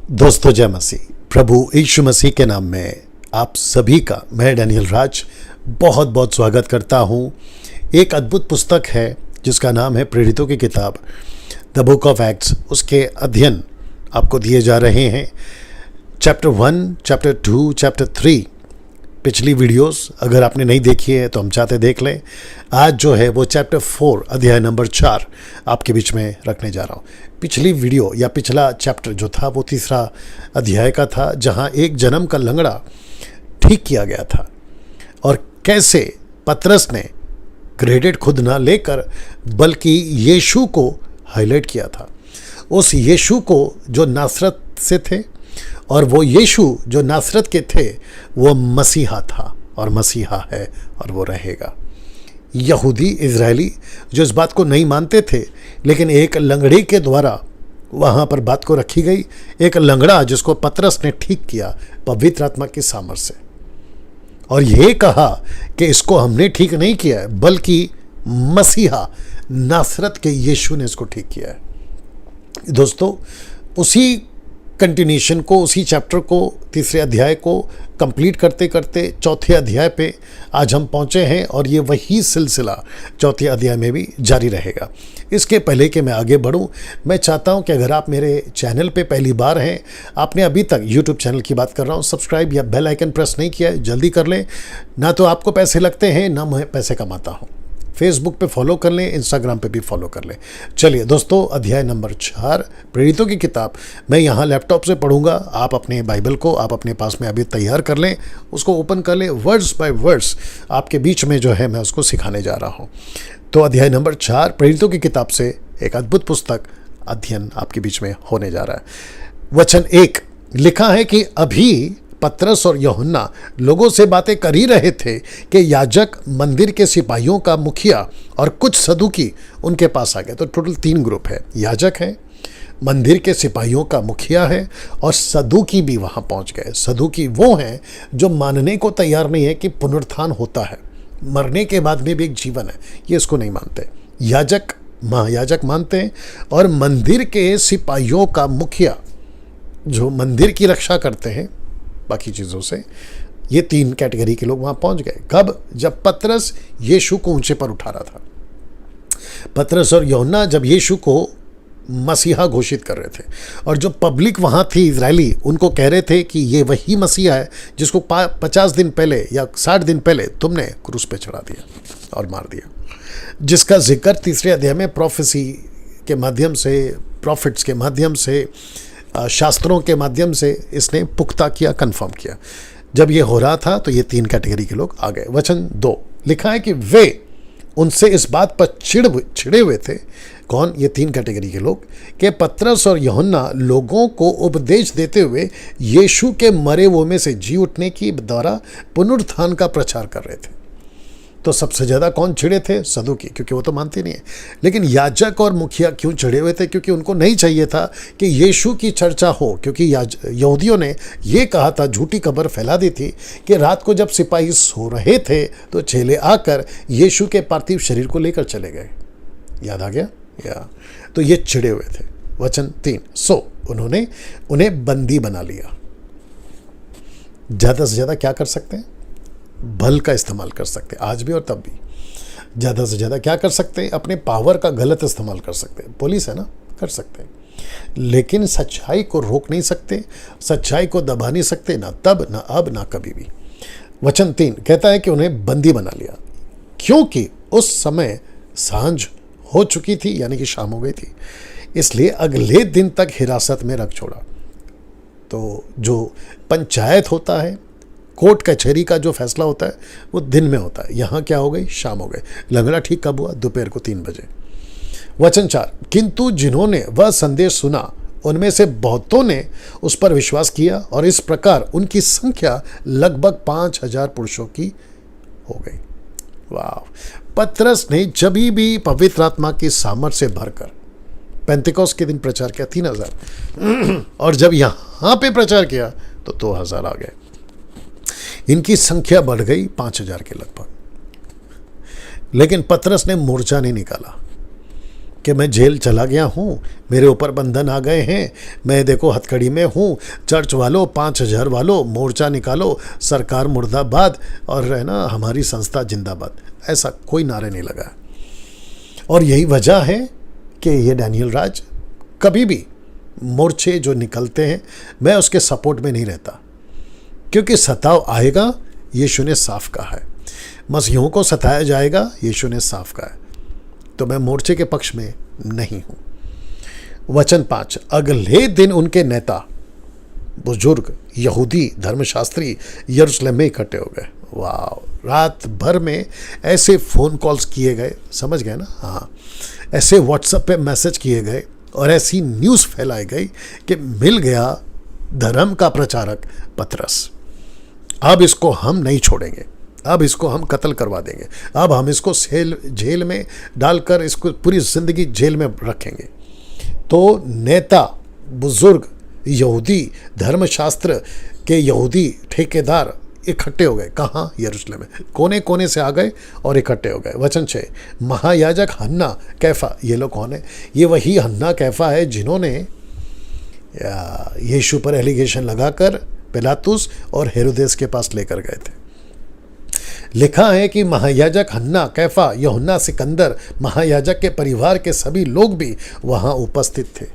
दोस्तों जय मसीह। प्रभु यीशु मसीह के नाम में आप सभी का मैं डैनियल राज बहुत बहुत स्वागत करता हूँ। एक अद्भुत पुस्तक है जिसका नाम है प्रेरितों की किताब, द बुक ऑफ एक्ट्स। उसके अध्ययन आपको दिए जा रहे हैं, चैप्टर 1, चैप्टर 2, चैप्टर 3। पिछली वीडियोस अगर आपने नहीं देखी है तो हम चाहते देख लें। आज जो है वो चैप्टर 4 अध्याय नंबर 4 आपके बीच में रखने जा रहा हूँ। पिछली वीडियो या पिछला चैप्टर जो था वो 3रा अध्याय का था, जहाँ एक जन्म का लंगड़ा ठीक किया गया था और कैसे पतरस ने क्रेडिट खुद ना लेकर बल्कि यीशु को हाईलाइट किया था। उस यीशु को जो नासरत से थे, और वो यीशु जो नासरत के थे वो मसीहा था और मसीहा है और वो रहेगा। यहूदी इजरायली जो इस बात को नहीं मानते थे, लेकिन एक लंगड़े के द्वारा वहाँ पर बात को रखी गई। एक लंगड़ा जिसको पतरस ने ठीक किया पवित्र आत्मा की सामर्थ्य से, और ये कहा कि इसको हमने ठीक नहीं किया है बल्कि मसीहा नासरत के यीशु ने इसको ठीक किया है। दोस्तों, उसी कंटिन्यूशन को, उसी चैप्टर को, 3रे अध्याय को कंप्लीट करते करते 4थे अध्याय पे आज हम पहुंचे हैं, और ये वही सिलसिला 4थे अध्याय में भी जारी रहेगा। इसके पहले कि मैं आगे बढ़ूं, मैं चाहता हूं कि अगर आप मेरे चैनल पे पहली बार हैं, आपने अभी तक यूट्यूब चैनल की बात कर रहा हूं, सब्सक्राइब या बेल आइकन प्रेस नहीं किया है, जल्दी कर लें। ना तो आपको पैसे लगते हैं, ना मैं पैसे कमाता हूँ। फेसबुक पे फॉलो कर लें, इंस्टाग्राम पे भी फॉलो कर लें। चलिए दोस्तों, अध्याय नंबर 4 प्रेरितों की किताब मैं यहाँ लैपटॉप से पढ़ूंगा। आप अपने बाइबल को आप अपने पास में अभी तैयार कर लें, उसको ओपन कर लें। वर्ड्स बाय वर्ड्स आपके बीच में जो है मैं उसको सिखाने जा रहा हूँ। तो अध्याय नंबर 4 प्रेरितों की किताब से एक अद्भुत पुस्तक अध्ययन आपके बीच में होने जा रहा है। वचन 1 लिखा है कि अभी पतरस और यूहन्ना लोगों से बातें कर ही रहे थे कि याजक, मंदिर के सिपाहियों का मुखिया और कुछ सदूकी उनके पास आ गए। तो टोटल 3 ग्रुप है, याजक है, मंदिर के सिपाहियों का मुखिया है, और सदूकी भी वहां पहुंच गए। सदूकी वो हैं जो मानने को तैयार नहीं है कि पुनरुत्थान होता है, मरने के बाद में भी एक जीवन है, ये इसको नहीं मानते। याजक, महायाजक मानते हैं, और मंदिर के सिपाहियों का मुखिया जो मंदिर की रक्षा करते हैं बाकी चीज़ों से, ये 3 कैटेगरी के लोग वहां पहुंच गए। कब? जब पतरस यीशु को ऊंचे पर उठा रहा था। पतरस और यूहन्ना जब यीशु को मसीहा घोषित कर रहे थे, और जो पब्लिक वहां थी इजरायली, उनको कह रहे थे कि ये वही मसीहा है जिसको 50 दिन पहले या 60 दिन पहले तुमने क्रूस पे चढ़ा दिया और मार दिया, जिसका जिक्र 3रे अध्याय में प्रोफेसी के माध्यम से, प्रॉफिट्स के माध्यम से, शास्त्रों के माध्यम से इसने पुख्ता किया, कंफर्म किया। जब ये हो रहा था तो ये 3 कैटेगरी के लोग आ गए। वचन 2 लिखा है कि वे उनसे इस बात पर छिड़े हुए थे। कौन? ये 3 कैटेगरी के लोग, कि पतरस और यूहन्ना लोगों को उपदेश देते हुए यीशु के मरे हुए में से जी उठने की द्वारा पुनरुत्थान का प्रचार कर रहे थे। तो सबसे ज़्यादा कौन छिड़े थे? सदूकी, क्योंकि वो तो मानते नहीं है। लेकिन याजक और मुखिया क्यों छिड़े हुए थे? क्योंकि उनको नहीं चाहिए था कि यीशु की चर्चा हो, क्योंकि यहूदियों ने ये कहा था, झूठी खबर फैला दी थी कि रात को जब सिपाही सो रहे थे तो चेले आकर यीशु के पार्थिव शरीर को लेकर चले गए। याद आ गया? या तो ये छिड़े हुए थे। वचन 3 सो उन्होंने उन्हें बंदी बना लिया। ज़्यादा से ज़्यादा क्या कर सकते हैं? बल का इस्तेमाल कर सकते हैं, आज भी और तब भी। ज़्यादा से ज़्यादा क्या कर सकते हैं? अपने पावर का गलत इस्तेमाल कर सकते हैं। पुलिस है ना, कर सकते हैं, लेकिन सच्चाई को रोक नहीं सकते, सच्चाई को दबा नहीं सकते, ना तब, ना अब, ना कभी भी। वचन 3 कहता है कि उन्हें बंदी बना लिया, क्योंकि उस समय सांझ हो चुकी थी, यानी कि शाम हो गई थी, इसलिए अगले दिन तक हिरासत में रख छोड़ा। तो जो पंचायत होता है, कोर्ट कचहरी का जो फैसला होता है वो दिन में होता है। यहाँ क्या हो गई? शाम हो गई। लंगड़ा ठीक कब हुआ? दोपहर को 3 बजे। वचन 4 किंतु जिन्होंने वह संदेश सुना उनमें से बहुतों ने उस पर विश्वास किया, और इस प्रकार उनकी संख्या लगभग 5000 पुरुषों की हो गई। वाह! पतरस ने जब भी पवित्र आत्मा की सामर्थ्य से भरकर पेंतिकोस्त के दिन प्रचार किया 3000, और जब यहाँ पे प्रचार किया तो 2000 आ गए। इनकी संख्या बढ़ गई 5000 के लगभग। लेकिन पतरस ने मोर्चा नहीं निकाला। कि मैं जेल चला गया हूँ, मेरे ऊपर बंधन आ गए हैं, मैं देखो हथकड़ी में हूँ, चर्च वालों 5000 वालों मोर्चा निकालो, सरकार मुर्दाबाद और है ना हमारी संस्था जिंदाबाद, ऐसा कोई नारे नहीं लगा। और यही वजह है कि ये डैनियल राज कभी भी मोर्चे जो निकलते हैं मैं उसके सपोर्ट में नहीं रहता, क्योंकि सताव आएगा, यीशु ने साफ कहा है, मसीहों को सताया जाएगा, यीशु ने साफ कहा है, तो मैं मोर्चे के पक्ष में नहीं हूं। वचन 5, अगले दिन उनके नेता बुजुर्ग यहूदी धर्मशास्त्री यरूशलेम में इकट्ठे हो गए। वाह, रात भर में ऐसे फ़ोन कॉल्स किए गए, समझ गए ना, हाँ, ऐसे व्हाट्सएप पे मैसेज किए गए और ऐसी न्यूज़ फैलाई गई कि मिल गया धर्म का प्रचारक पतरस, अब इसको हम नहीं छोड़ेंगे, अब इसको हम कत्ल करवा देंगे, अब हम इसको जेल में डालकर इसको पूरी ज़िंदगी जेल में रखेंगे। तो नेता बुजुर्ग यहूदी धर्मशास्त्र के यहूदी ठेकेदार इकट्ठे हो गए। कहाँ? यरूशलेम में कोने कोने से आ गए और इकट्ठे हो गए। वचन 6, महायाजक हन्ना कैफा, ये लोग कौन है? ये वही हन्ना कैफा है जिन्होंने यीशु पर एलिगेशन लगाकर पिलातुस और हेरोदेस के पास लेकर गए थे। लिखा है कि महायाजक हन्ना कैफा यूहन्ना सिकंदर महायाजक के परिवार के सभी लोग भी वहां उपस्थित थे।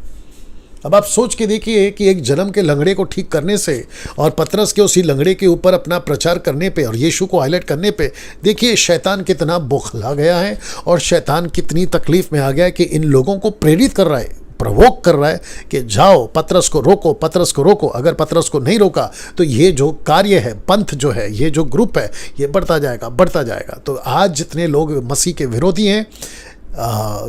अब आप सोच के देखिए कि एक जन्म के लंगड़े को ठीक करने से और पतरस के उसी लंगड़े के ऊपर अपना प्रचार करने पे और यीशु को हाईलाइट करने पे देखिए शैतान कितना बौखला गया है और शैतान कितनी तकलीफ में आ गया है कि इन लोगों को प्रेरित कर रहा है, प्रवोक कर रहा है कि जाओ पतरस को रोको, पतरस को रोको। अगर पतरस को नहीं रोका तो ये जो कार्य है, पंथ जो है, ये जो ग्रुप है, ये बढ़ता जाएगा, बढ़ता जाएगा। तो आज जितने लोग मसीह के विरोधी हैं,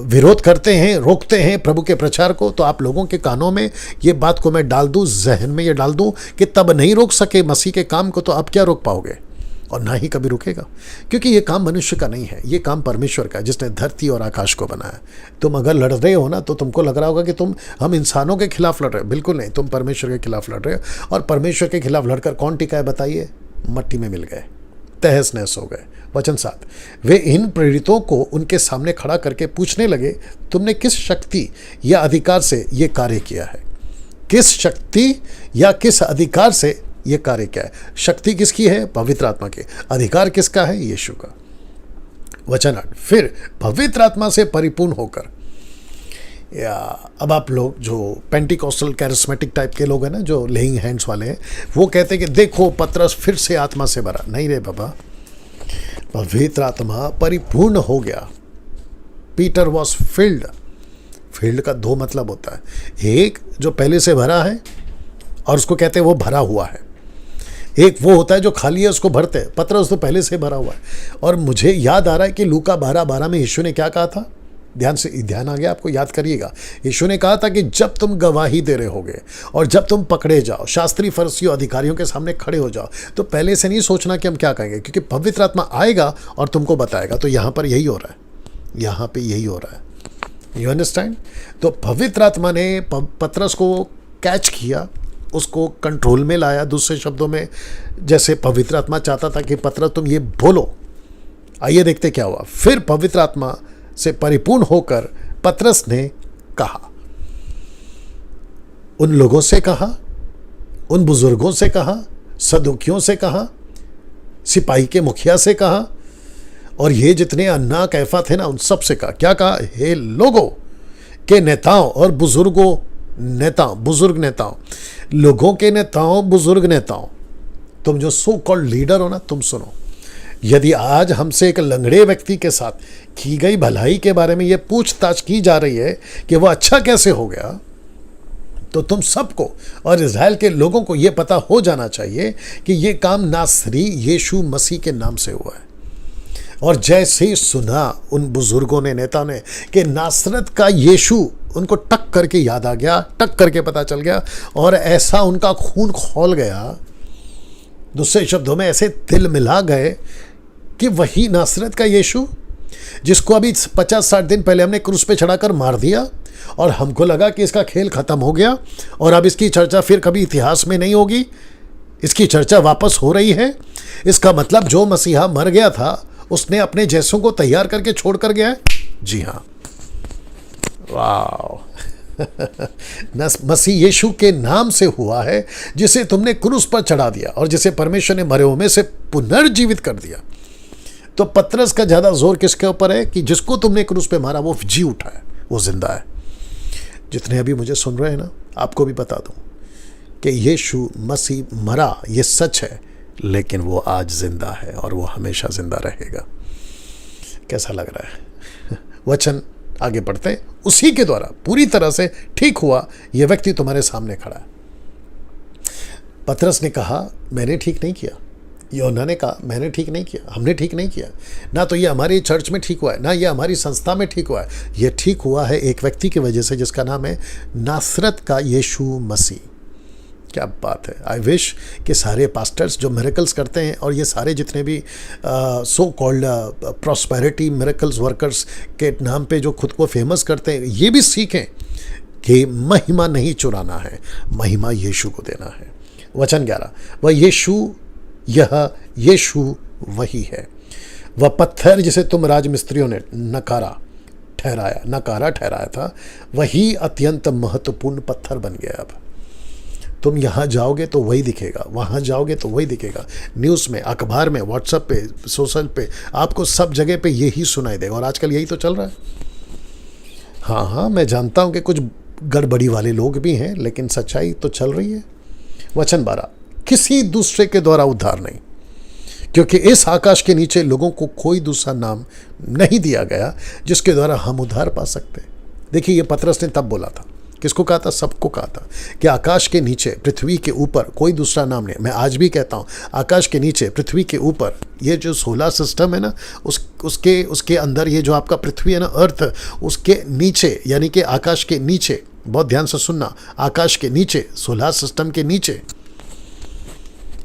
विरोध करते हैं, रोकते हैं प्रभु के प्रचार को, तो आप लोगों के कानों में ये बात को मैं डाल दूं, जहन में ये डाल दूं कि तब नहीं रोक सके मसीह के काम को, तो अब क्या रोक पाओगे? और ना ही कभी रुकेगा, क्योंकि ये काम मनुष्य का नहीं है, ये काम परमेश्वर का, जिसने धरती और आकाश को बनाया। तुम अगर लड़ रहे हो ना, तो तुमको लग रहा होगा कि हम इंसानों के खिलाफ लड़ रहे हो। बिल्कुल नहीं, तुम परमेश्वर के खिलाफ लड़ रहे हो। और परमेश्वर के खिलाफ लड़कर कौन टिका है बताइए? मट्टी में मिल गए, तहस नहस हो गए। वचन 7, वे इन प्रेरितों को उनके सामने खड़ा करके पूछने लगे, तुमने किस शक्ति या अधिकार से ये कार्य किया है? किस शक्ति या किस अधिकार से ये कार्य क्या है? शक्ति किसकी है? पवित्र आत्मा की। अधिकार किसका है? यीशु का। वचन 8, फिर पवित्र आत्मा से परिपूर्ण होकर, या अब आप लोग जो पेंटिकॉस्टल कैरिस्मेटिक टाइप के लोग हैं ना, जो लेइंग हैंड्स वाले हैं, वो कहते हैं कि देखो पतरस फिर से आत्मा से भरा। नहीं रे बाबा, पवित्र आत्मा परिपूर्ण हो गया। Peter was filled. फिल्ड का दो मतलब होता है, एक जो पहले से भरा है और उसको कहते हैं वो भरा हुआ है, एक वो होता है जो खाली है उसको भरते हैं। पतरस तो पहले से भरा हुआ है। और मुझे याद आ रहा है कि लूका 12:12 में यीशु ने क्या कहा था? ध्यान आ गया आपको? याद करिएगा। यीशु ने कहा था कि जब तुम गवाही दे रहे होगे और जब तुम पकड़े जाओ, शास्त्री फरीसियों अधिकारियों के सामने खड़े हो जाओ, तो पहले से नहीं सोचना कि हम क्या कहेंगे, क्योंकि पवित्र आत्मा आएगा और तुमको बताएगा। तो यहाँ पर यही हो रहा है, यहाँ पे यही हो रहा है। You understand? तो पवित्र आत्मा ने पतरस को कैच किया, उसको कंट्रोल में लाया। दूसरे शब्दों में, जैसे पवित्र आत्मा चाहता था कि पतरस तुम ये बोलो। आइए देखते क्या हुआ। फिर पवित्र आत्मा से परिपूर्ण होकर पतरस ने कहा, उन लोगों से कहा, उन बुजुर्गों से कहा, सदुकियों से कहा, सिपाही के मुखिया से कहा, और ये जितने अन्ना कैफा थे ना, उन सब से कहा। क्या कहा? हे लोगों के नेताओं और बुजुर्गों, नेताओं, बुजुर्ग नेताओं, लोगों के नेताओं, बुजुर्ग नेताओं, तुम जो सो कॉल्ड लीडर हो ना, तुम सुनो। यदि आज हमसे एक लंगड़े व्यक्ति के साथ की गई भलाई के बारे में ये पूछताछ की जा रही है कि वह अच्छा कैसे हो गया, तो तुम सबको और इज़राइल के लोगों को ये पता हो जाना चाहिए कि ये काम नासरी यीशु मसीह के नाम से हुआ है। और जैसे ही सुना उन बुजुर्गों ने, नेता ने, कि नासरत का यीशु, उनको टक करके याद आ गया, टक करके पता चल गया, और ऐसा उनका खून खौल गया, दूसरे शब्दों में ऐसे दिल मिला गए कि वही नासरत का यीशु जिसको अभी 50-60 दिन पहले हमने क्रूस पे चढ़ाकर मार दिया, और हमको लगा कि इसका खेल खत्म हो गया और अब इसकी चर्चा फिर कभी इतिहास में नहीं होगी, इसकी चर्चा वापस हो रही है। इसका मतलब जो मसीहा मर गया था उसने अपने जैसों को तैयार करके छोड़ कर गया है। जी हाँ, वाह। मसीह यीशु के नाम से हुआ है, जिसे तुमने क्रूस पर चढ़ा दिया और जिसे परमेश्वर ने मरे हुए में से पुनर्जीवित कर दिया। तो पतरस का ज्यादा जोर किसके ऊपर है कि जिसको तुमने क्रूस पे मारा वो जी उठा है, वो जिंदा है। जितने अभी मुझे सुन रहे हैं ना, आपको भी बता दूं कि यीशु मसीह मरा, ये सच है, लेकिन वो आज जिंदा है और वो हमेशा जिंदा रहेगा। कैसा लग रहा है? वचन आगे पढ़ते हैं। उसी के द्वारा पूरी तरह से ठीक हुआ यह व्यक्ति तुम्हारे सामने खड़ा है। पतरस ने कहा मैंने ठीक नहीं किया, यूहन्ना ने कहा मैंने ठीक नहीं किया, हमने ठीक नहीं किया, ना तो ये हमारी चर्च में ठीक हुआ है, ना ये हमारी संस्था में ठीक हुआ है। ये ठीक हुआ है एक व्यक्ति की वजह से जिसका नाम है नासरत का यीशु मसीह। क्या बात है। आई विश कि सारे पास्टर्स जो मिरेकल्स करते हैं और ये सारे जितने भी so called prosperity miracles workers के नाम पे जो खुद को फेमस करते हैं, ये भी सीखें कि महिमा नहीं चुराना है, महिमा यीशु को देना है। वचन 11, वह यीशु, यह यीशु वही है, वह पत्थर जिसे तुम राजमिस्त्रियों ने नकारा ठहराया था, वही अत्यंत महत्वपूर्ण पत्थर बन गया। अब तुम यहाँ जाओगे तो वही दिखेगा, वहाँ जाओगे तो वही दिखेगा, न्यूज़ में, अखबार में, व्हाट्सएप पे, सोशल पे, आपको सब जगह पे यही सुनाई देगा। और आजकल यही तो चल रहा है। हाँ, मैं जानता हूँ कि कुछ गड़बड़ी वाले लोग भी हैं, लेकिन सच्चाई तो चल रही है। वचन 12, किसी दूसरे के द्वारा उद्धार नहीं, क्योंकि इस आकाश के नीचे लोगों को कोई दूसरा नाम नहीं दिया गया जिसके द्वारा हम उद्धार पा सकते। देखिए, ये पतरस ने तब बोला था, किसको कहा था? सबको कहा था कि आकाश के नीचे, पृथ्वी के ऊपर कोई दूसरा नाम नहीं। मैं आज भी कहता हूँ, आकाश के नीचे, पृथ्वी के ऊपर, ये जो सोलर सिस्टम है ना, उसके अंदर ये जो आपका पृथ्वी है ना, अर्थ, उसके नीचे, यानी कि आकाश के नीचे, बहुत ध्यान से सुनना, आकाश के नीचे, सोलर सिस्टम के नीचे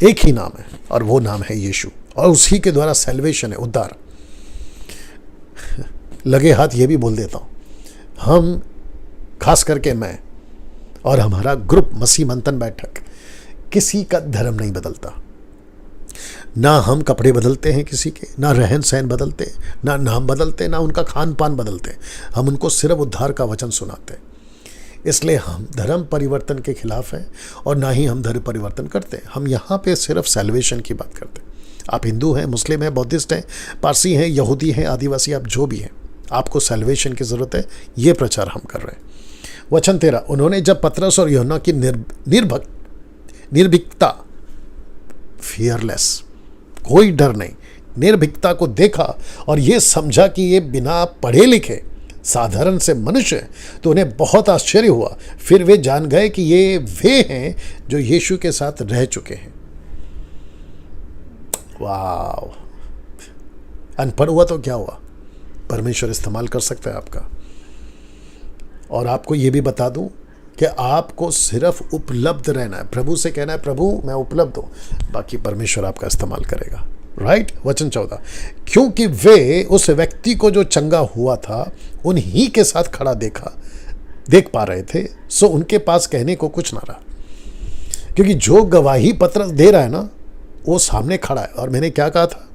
एक ही नाम है और वो नाम है यीशु, और उसी के द्वारा सैल्वेशन है, उद्धार। लगे हाथ ये भी बोल देता हूँ, हम खास करके मैं और हमारा ग्रुप मसीह मंथन बैठक किसी का धर्म नहीं बदलता। ना हम कपड़े बदलते हैं किसी के, ना रहन सहन बदलते, ना नाम बदलते, ना उनका खान पान बदलते। हम उनको सिर्फ उद्धार का वचन सुनाते। इसलिए हम धर्म परिवर्तन के खिलाफ हैं और ना ही हम धर्म परिवर्तन करते। हम यहाँ पे सिर्फ सैल्वेशन की बात करते। आप हिंदू हैं, मुस्लिम हैं, बौद्धिस्ट हैं, पारसी हैं, यहूदी हैं, आदिवासी, आप जो भी हैं, आपको सैल्वेशन की ज़रूरत है। ये प्रचार हम कर रहे हैं। वचन 13, उन्होंने जब पतरस और यूहन्ना की निर्भीकता, फियरलेस, कोई डर नहीं, निर्भीकता को देखा और ये समझा कि ये बिना पढ़े लिखे साधारण से मनुष्य हैं, तो उन्हें बहुत आश्चर्य हुआ। फिर वे जान गए कि ये वे हैं जो यीशु के साथ रह चुके हैं। वाह! अनपढ़ हुआ तो क्या हुआ, परमेश्वर इस्तेमाल कर सकता है आपका। और आपको ये भी बता दूं कि आपको सिर्फ उपलब्ध रहना है, प्रभु से कहना है प्रभु मैं उपलब्ध हूं, बाकी परमेश्वर आपका इस्तेमाल करेगा। राइट। वचन 14, क्योंकि वे उस व्यक्ति को जो चंगा हुआ था उन्हीं के साथ खड़ा देख पा रहे थे, सो उनके पास कहने को कुछ ना रहा। क्योंकि जो गवाही पतरस दे रहा है ना, वो सामने खड़ा है। और मैंने क्या कहा था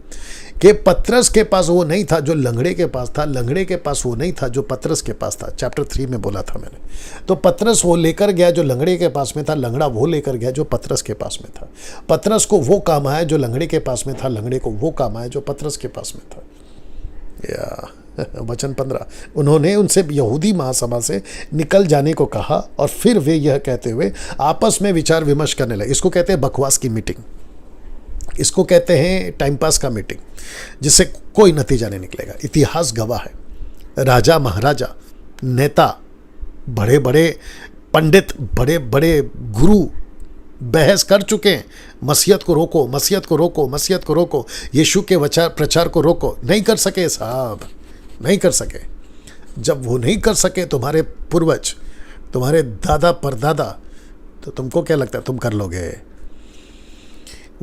कि पतरस के पास वो नहीं था जो लंगड़े के पास था, लंगड़े के पास वो नहीं था जो पतरस के पास था। चैप्टर 3 में बोला था मैंने। तो पतरस वो लेकर गया जो लंगड़े के पास में था, लंगड़ा वो लेकर गया जो पतरस के पास में था। पतरस को वो काम आया जो लंगड़े के पास में था, लंगड़े को वो काम आया जो पतरस के पास में था। वचन 15, उन्होंने उनसे यहूदी महासभा से निकल जाने को कहा और फिर वे यह कहते हुए आपस में विचार विमर्श करने लगे। इसको कहते हैं बकवास की मीटिंग, इसको कहते हैं टाइम पास का मीटिंग, जिससे कोई नतीजा नहीं निकलेगा। इतिहास गवाह है, राजा महाराजा, नेता, बड़े बड़े पंडित, बड़े बड़े गुरु बहस कर चुके हैं, मसीहत को रोको, मसीहत को रोको, मसीहत को रोको, यीशु के प्रचार को रोको। नहीं कर सके साहब, नहीं कर सके। जब वो नहीं कर सके तुम्हारे पूर्वज, तुम्हारे दादा परदादा, तो तुमको क्या लगता है तुम कर लोगे?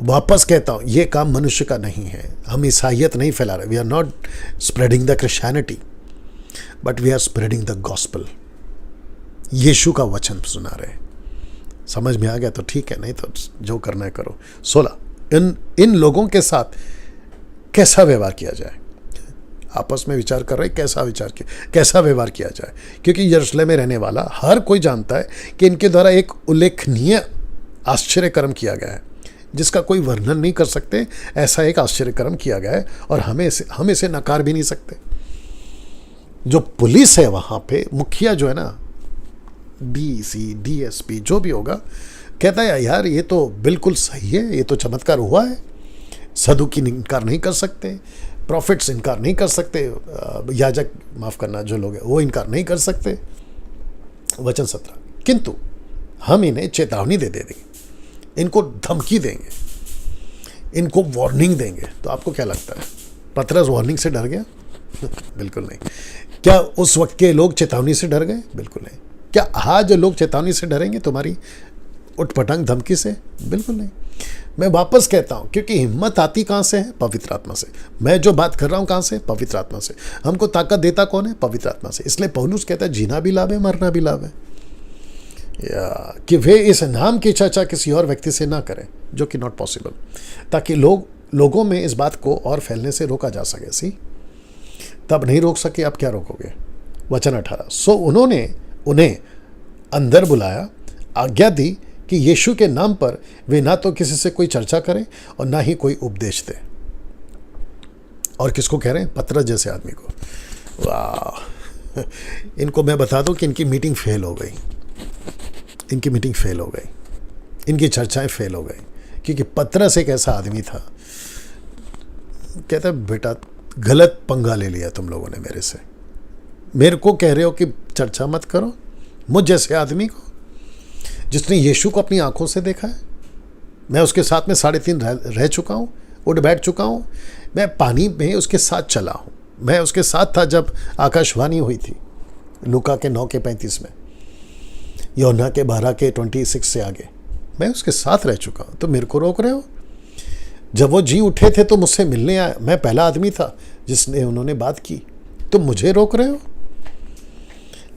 वापस कहता हूँ, ये काम मनुष्य का नहीं है। हम ईसाइयत नहीं फैला रहे। We are not spreading the Christianity, but we are spreading the gospel. यीशु का वचन सुना रहे। समझ में आ गया तो ठीक है, नहीं तो जो करना है करो। 16, इन लोगों के साथ कैसा व्यवहार किया जाए। आपस में विचार कर रहे कैसा व्यवहार किया जाए, क्योंकि यरूशलेम में रहने वाला हर कोई जानता है कि इनके द्वारा एक उल्लेखनीय आश्चर्य कर्म किया गया है जिसका कोई वर्णन नहीं कर सकते। ऐसा एक आश्चर्य कर्म किया गया है और हम इसे नकार भी नहीं सकते। जो पुलिस है वहाँ पे, मुखिया जो है ना, डीसी डीएसपी जो भी होगा, कहता है यार ये तो बिल्कुल सही है, ये तो चमत्कार हुआ है, सदुकी इनकार नहीं कर सकते, प्रॉफिट्स इनकार नहीं कर सकते, याजक माफ़ करना जो लोग हैं वो इनकार नहीं कर सकते। वचन 17, किंतु हम इन्हें चेतावनी दे देंगे, इनको धमकी देंगे, इनको वार्निंग देंगे। तो आपको क्या लगता है, पतरस वार्निंग से डर गया? बिल्कुल नहीं। क्या उस वक्त के लोग चेतावनी से डर गए? बिल्कुल नहीं। क्या आज लोग चेतावनी से डरेंगे तुम्हारी उठपटांग धमकी से? बिल्कुल नहीं। मैं वापस कहता हूं, क्योंकि हिम्मत आती कहां से है? पवित्र आत्मा से। मैं जो बात कर रहा हूं कहां से? पवित्र आत्मा से। हमको ताकत देता कौन है? पवित्र आत्मा से। इसलिए पौलुस कहता है जीना भी लाभ है, मरना भी लाभ है, या कि वे इस नाम की चर्चा किसी और व्यक्ति से ना करें, जो कि नॉट पॉसिबल, ताकि लोगों में इस बात को और फैलने से रोका जा सके। सी, तब नहीं रोक सके, आप क्या रोकोगे? वचन 18, सो उन्होंने उन्हें अंदर बुलाया, आज्ञा दी कि यीशु के नाम पर वे ना तो किसी से कोई चर्चा करें और ना ही कोई उपदेश दें। और किसको कह रहे हैं? पतरस जैसे आदमी को। वाह, इनको मैं बता दूं कि इनकी मीटिंग फेल हो गई, इनकी मीटिंग फेल हो गई, इनकी चर्चाएं फेल हो गई, क्योंकि पतरस एक ऐसा आदमी था, कहता है बेटा गलत पंगा ले लिया तुम लोगों ने मेरे से, मेरे को कह रहे हो कि चर्चा मत करो, मुझ जैसे आदमी को जिसने यीशु को अपनी आंखों से देखा है। मैं उसके साथ में 3.5 रह चुका हूँ, उठ बैठ चुका हूँ, मैं पानी में उसके साथ चला हूँ, मैं उसके साथ था जब आकाशवाणी हुई थी लूका के 9:35 में, यूहन्ना के 12:26 से आगे, मैं उसके साथ रह चुका हूँ। तो मेरे को रोक रहे हो? जब वो जी उठे थे तो मुझसे मिलने आए, मैं पहला आदमी था जिसने उन्होंने बात की, तुम मुझे रोक रहे हो?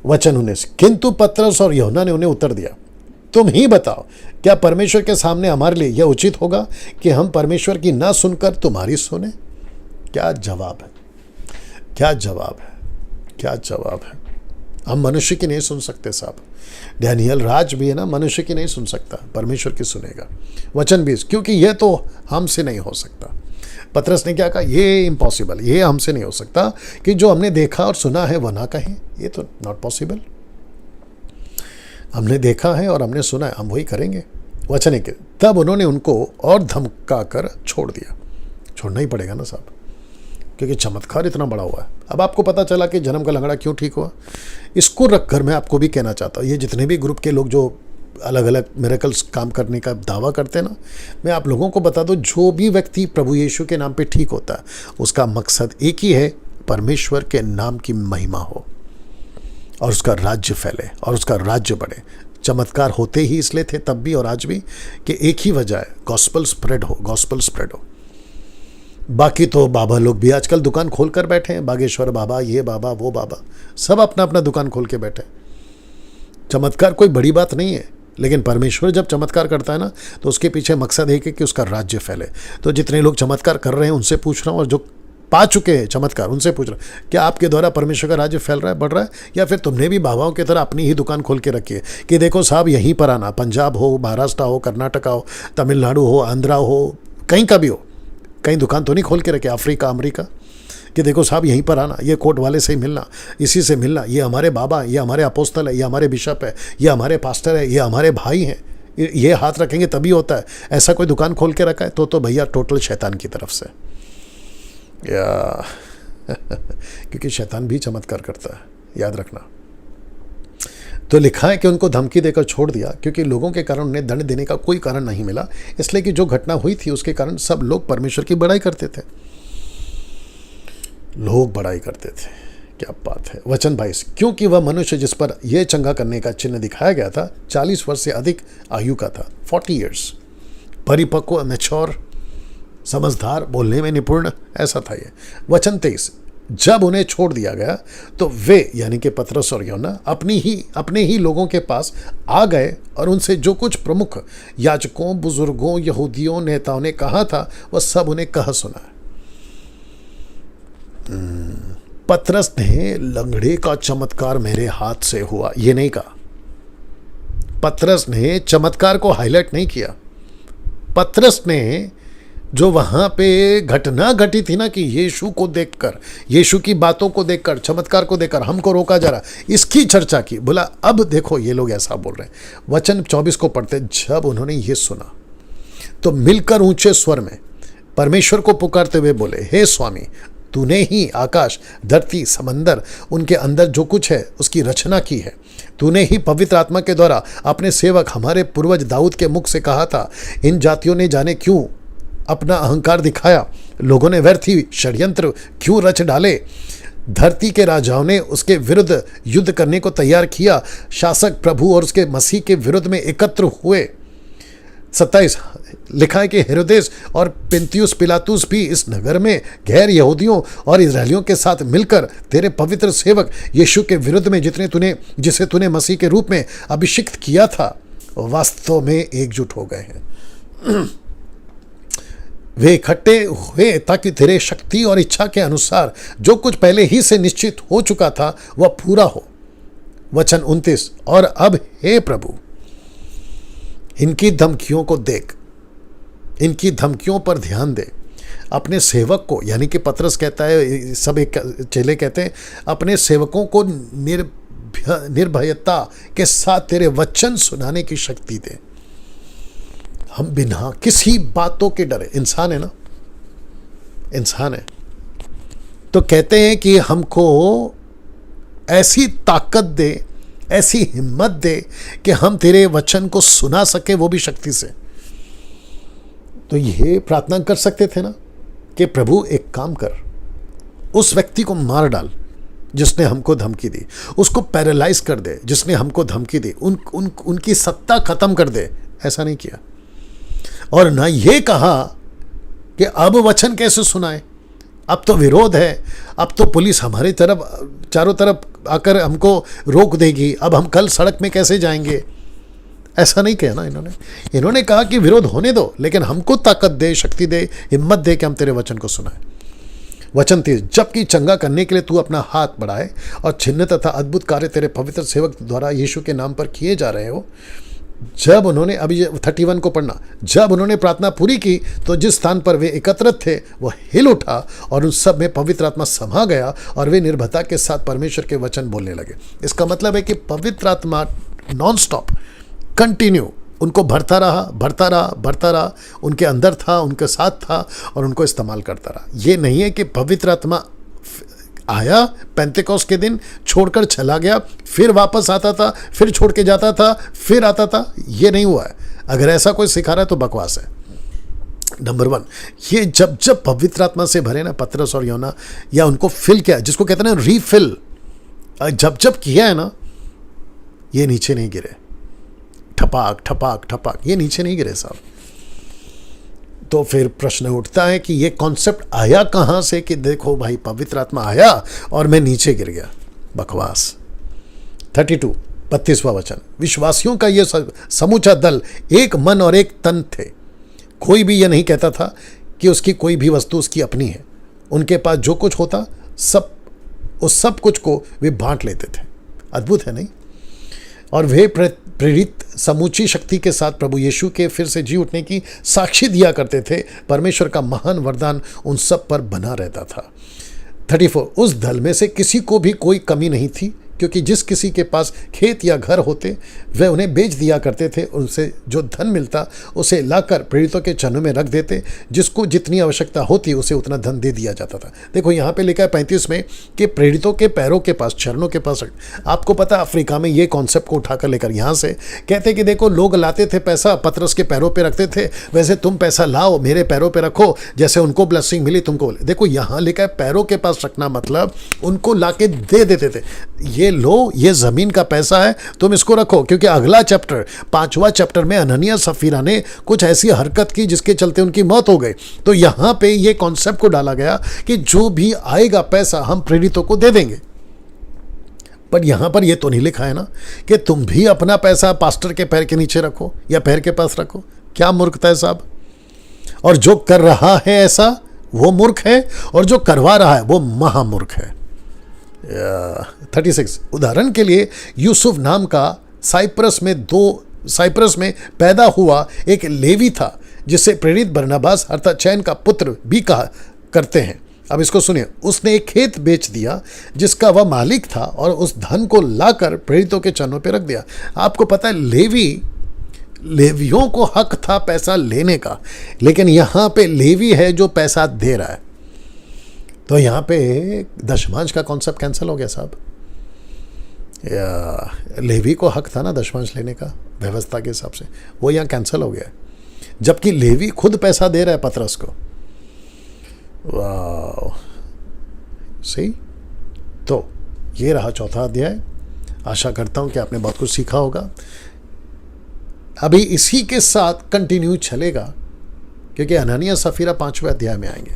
वचन 19, किंतु पतरस और यूहन्ना ने उन्हें उत्तर दिया, तुम ही बताओ, क्या परमेश्वर के सामने हमारे लिए यह उचित होगा कि हम परमेश्वर की ना सुनकर तुम्हारी सुने? क्या जवाब है, क्या जवाब है, क्या जवाब है। हम मनुष्य की नहीं सुन सकते साहब। डैनियल राज भी है ना, मनुष्य की नहीं सुन सकता, परमेश्वर की सुनेगा। वचन 20, क्योंकि यह तो हमसे नहीं हो सकता। पतरस ने क्या कहा? ये इम्पॉसिबल, ये हमसे नहीं हो सकता कि जो हमने देखा और सुना है वह ना कहें, ये तो नॉट पॉसिबल। हमने देखा है और हमने सुना है, हम वही करेंगे। वचन 1, तब उन्होंने उनको और धमका कर छोड़ दिया। छोड़ना ही पड़ेगा ना साहब, क्योंकि चमत्कार इतना बड़ा हुआ है। अब आपको पता चला कि जन्म का लंगड़ा क्यों ठीक हुआ। इसको रखकर मैं आपको भी कहना चाहता हूँ, ये जितने भी ग्रुप के लोग जो अलग अलग मिरेकल्स काम करने का दावा करते हैं ना, मैं आप लोगों को बता दूं, जो भी व्यक्ति प्रभु यीशु के नाम पे ठीक होता है उसका मकसद एक ही है, परमेश्वर के नाम की महिमा हो और उसका राज्य फैले और उसका राज्य बढ़े। चमत्कार होते ही इसलिए थे तब भी और आज भी कि एक ही वजह है, गॉस्पल स्प्रेड हो, गॉस्पल स्प्रेड हो। बाकी तो बाबा लोग भी आजकल दुकान खोल कर बैठे हैं, बागेश्वर बाबा, ये बाबा, वो बाबा, सब अपना अपना दुकान खोल के बैठे। चमत्कार कोई बड़ी बात नहीं है, लेकिन परमेश्वर जब चमत्कार करता है ना तो उसके पीछे मकसद है कि उसका राज्य फैले। तो जितने लोग चमत्कार कर रहे हैं उनसे पूछ रहा हूँ, और जो पा चुके हैं चमत्कार उनसे पूछ रहा हूँ, क्या आपके द्वारा परमेश्वर का राज्य फैल रहा है, बढ़ रहा है, या फिर तुमने भी बाबाओं की तरह अपनी ही दुकान खोल के रखी है कि देखो साहब यहीं पर आना, पंजाब हो, महाराष्ट्र हो, कर्नाटका हो, तमिलनाडु हो, आंध्रा हो, कहीं का भी हो, कहीं दुकान तो नहीं खोल के रखे, अफ्रीका अमेरिका, कि देखो साहब यहीं पर आना, ये कोर्ट वाले से ही मिलना, इसी से मिलना, ये हमारे बाबा, ये हमारे अपोस्तल है, ये हमारे बिशप है, ये हमारे पास्टर है, ये हमारे भाई हैं, ये हाथ रखेंगे तभी होता है। ऐसा कोई दुकान खोल के रखा है तो भैया टोटल शैतान की तरफ से, या क्योंकि शैतान भी चमत्कार करता है, याद रखना। तो लिखा है कि उनको धमकी देकर छोड़ दिया, क्योंकि लोगों के कारण उन्हें दंड देने का कोई कारण नहीं मिला, इसलिए कि जो घटना हुई थी उसके कारण सब लोग परमेश्वर की बड़ाई करते थे, लोग बड़ाई करते थे। क्या बात है। वचन 22, क्योंकि वह मनुष्य जिस पर यह चंगा करने का चिन्ह दिखाया गया था 40 वर्ष से अधिक आयु का था, 40 ईयर्स, परिपक्व, मैच्योर, समझदार, बोलने में निपुण, ऐसा था ये। वचन 23, जब उन्हें छोड़ दिया गया तो वे यानी कि पतरस और यूहन्ना अपने ही लोगों के पास आ गए और उनसे जो कुछ प्रमुख याजकों, बुजुर्गों, यहूदियों, नेताओं ने कहा था वह सब उन्हें कहा सुना। पतरस ने लंगड़े का चमत्कार मेरे हाथ से हुआ ये नहीं कहा। पतरस ने चमत्कार को हाईलाइट नहीं किया। पतरस ने जो वहां पे घटना घटी थी ना कि यीशु को देखकर, यीशु की बातों को देखकर, चमत्कार को देखकर हमको रोका जा रहा, इसकी चर्चा की। बोला अब देखो ये लोग ऐसा बोल रहे हैं। वचन 24 को पढ़ते, जब उन्होंने ये सुना तो मिलकर ऊंचे स्वर में परमेश्वर को पुकारते हुए बोले, हे स्वामी, तूने ही आकाश, धरती, समंदर, उनके अंदर जो कुछ है उसकी रचना की है। तूने ही पवित्र आत्मा के द्वारा अपने सेवक हमारे पूर्वज दाऊद के मुख से कहा था, इन जातियों ने जाने क्यों अपना अहंकार दिखाया, लोगों ने व्यर्थी षड्यंत्र क्यों रच डाले। धरती के राजाओं ने उसके विरुद्ध युद्ध करने को तैयार किया। शासक प्रभु और उसके मसीह के विरुद्ध में एकत्र हुए। 27 लिखा है कि हेरोदेस और पिन्तियुस पिलातुस भी इस नगर में गैर यहूदियों और इजरायलियों के साथ मिलकर तेरे पवित्र सेवक यीशु के विरुद्ध में जिसे तूने मसीह के रूप में अभिषिक्त किया था, वास्तव में एकजुट हो गए हैं। वे इकट्ठे हुए ताकि तेरे शक्ति और इच्छा के अनुसार जो कुछ पहले ही से निश्चित हो चुका था वह पूरा हो। वचन 29, और अब हे प्रभु, इनकी धमकियों को देख, इनकी धमकियों पर ध्यान दे। अपने सेवक को, यानी कि पतरस कहता है, सब एक चेले कहते हैं, अपने सेवकों को निर्भयता के साथ तेरे वचन सुनाने की शक्ति दे। हम बिना किसी बातों के डरे, इंसान है ना, इंसान है, तो कहते हैं कि हमको ऐसी ताकत दे, ऐसी हिम्मत दे कि हम तेरे वचन को सुना सके, वो भी शक्ति से। तो ये प्रार्थना कर सकते थे ना कि प्रभु एक काम कर, उस व्यक्ति को मार डाल जिसने हमको धमकी दी, उसको पैरालाइज कर दे जिसने हमको धमकी दी, उनकी सत्ता खत्म कर दे। ऐसा नहीं किया। और ना ये कहा कि अब वचन कैसे सुनाए, अब तो विरोध है, अब तो पुलिस हमारी तरफ, चारों तरफ आकर हमको रोक देगी, अब हम कल सड़क में कैसे जाएंगे। ऐसा नहीं किया ना इन्होंने कहा कि विरोध होने दो, लेकिन हमको ताकत दे, शक्ति दे, हिम्मत दे कि हम तेरे वचन को सुनाए। वचन 30, जबकि चंगा करने के लिए तू अपना हाथ बढ़ाए और छिन्न तथा अद्भुत कार्य तेरे पवित्र सेवक द्वारा यीशु के नाम पर किए जा रहे हो। जब उन्होंने, अभी 31 को पढ़ना, जब उन्होंने प्रार्थना पूरी की तो जिस स्थान पर वे एकत्रित थे वह हिल उठा और उन सब में पवित्र आत्मा समा गया और वे निर्भयता के साथ परमेश्वर के वचन बोलने लगे। इसका मतलब है कि पवित्र आत्मा नॉन स्टॉप, कंटिन्यू उनको भरता रहा, उनके अंदर था, उनके साथ था और उनको इस्तेमाल करता रहा। ये नहीं है कि पवित्र आत्मा आया पेंतेकोस्त के दिन, छोड़कर चला गया, फिर वापस आता था, फिर छोड़ के जाता था, फिर आता था। ये नहीं हुआ है। अगर ऐसा कोई सिखा रहा है तो बकवास है। नंबर 1, ये जब पवित्र आत्मा से भरे ना पतरस और यूहन्ना, या उनको फिल किया, जिसको कहते हैं ना रीफिल, जब किया है ना, ये नीचे नहीं गिरे, ठपाक ठपाक ठपाक, ये नीचे नहीं गिरे साहब। तो फिर प्रश्न उठता है कि ये कॉन्सेप्ट आया कहाँ से कि देखो भाई पवित्र आत्मा आया और मैं नीचे गिर गया। बकवास। 32 32वां वचन, विश्वासियों का ये समूचा दल एक मन और एक तन थे। कोई भी ये नहीं कहता था कि उसकी कोई भी वस्तु उसकी अपनी है। उनके पास जो कुछ होता उस सब कुछ को वे बांट लेते थे। अद्भुत है नहीं? और वे प्रेरित समूची शक्ति के साथ प्रभु यीशु के फिर से जी उठने की साक्षी दिया करते थे। परमेश्वर का महान वरदान उन सब पर बना रहता था। 34, उस दल में से किसी को भी कोई कमी नहीं थी, क्योंकि जिस किसी के पास खेत या घर होते वे उन्हें बेच दिया करते थे। उनसे जो धन मिलता उसे लाकर प्रेरितों के चरणों में रख देते। जिसको जितनी आवश्यकता होती उसे उतना धन दे दिया जाता था। देखो यहाँ पे लिखा है 35 में कि प्रेरितों के पैरों के पास, चरणों के पास। आपको पता अफ्रीका में ये कॉन्सेप्ट को उठाकर लेकर यहाँ से कहते कि देखो लोग लाते थे पैसा, पतरस के पैरों पर रखते थे, वैसे तुम पैसा लाओ मेरे पैरों पर रखो, जैसे उनको ब्लेसिंग मिली तुमको। देखो यहाँ लिखा है पैरों के पास रखना, मतलब उनको ला के दे देते थे। ये लो, ये जमीन का पैसा है, तुम इसको रखो। क्योंकि अगला चैप्टर, 5वां चैप्टर में अननिया सफीरा ने कुछ ऐसी हरकत की जिसके चलते उनकी मौत हो गई। तो यहां पे ये कॉन्सेप्ट को डाला गया कि जो भी आएगा पैसा हम प्रेरितों को दे देंगे। पर यहां पर ये तो नहीं लिखा है ना कि तुम भी अपना पैसा पास्टर के पैर के नीचे रखो या पैर के पास रखो। क्या मूर्खता है साहब। और जो कर रहा है ऐसा वो मूर्ख है और जो करवा रहा है वो महामूर्ख है। 36 उदाहरण के लिए यूसुफ नाम का साइप्रस में पैदा हुआ एक लेवी था जिसे प्रेरित बरनबास अर्थात चैन का पुत्र भी कहा करते हैं। अब इसको सुनिए। उसने एक खेत बेच दिया जिसका वह मालिक था और उस धन को लाकर प्रेरितों के चरणों पर रख दिया। आपको पता है लेवियों को हक था पैसा लेने का, लेकिन यहां पे लेवी है जो पैसा दे रहा है। तो यहां पे दशमांश का कॉन्सेप्ट कैंसिल हो गया साहब। लेवी को हक था ना दशमांश लेने का व्यवस्था के हिसाब से, वो यहां कैंसिल हो गया, जबकि लेवी खुद पैसा दे रहा है पतरस को। वाह, सही। तो ये रहा चौथा अध्याय। आशा करता हूं कि आपने बहुत कुछ सीखा होगा। अभी इसी के साथ कंटिन्यू चलेगा क्योंकि हनन्याह सफीरा 5वें अध्याय में आएंगे।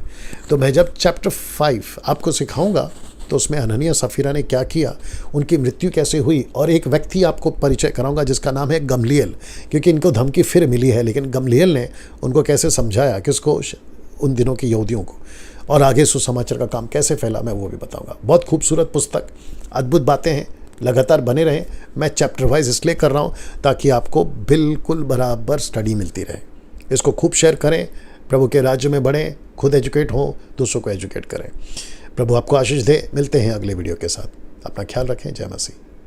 तो मैं जब चैप्टर 5 आपको सिखाऊंगा तो उसमें हनन्याह सफीरा ने क्या किया, उनकी मृत्यु कैसे हुई, और एक व्यक्ति आपको परिचय कराऊंगा जिसका नाम है गमलीएल, क्योंकि इनको धमकी फिर मिली है, लेकिन गमलीएल ने उनको कैसे समझाया, किसको, उन दिनों की यहूदियों को, और आगे सुसमाचार का काम कैसे फैला, मैं वो भी बताऊंगा। बहुत खूबसूरत पुस्तक, अद्भुत बातें हैं। लगातार बने रहें। मैं चैप्टर वाइज इसलिए कर रहा हूँ ताकि आपको बिल्कुल बराबर स्टडी मिलती रहे। इसको खूब शेयर करें, प्रभु के राज्य में बढ़ें, खुद एजुकेट हों, दूसरों को एजुकेट करें। प्रभु आपको आशीष दे। मिलते हैं अगले वीडियो के साथ। अपना ख्याल रखें। जय मसीह।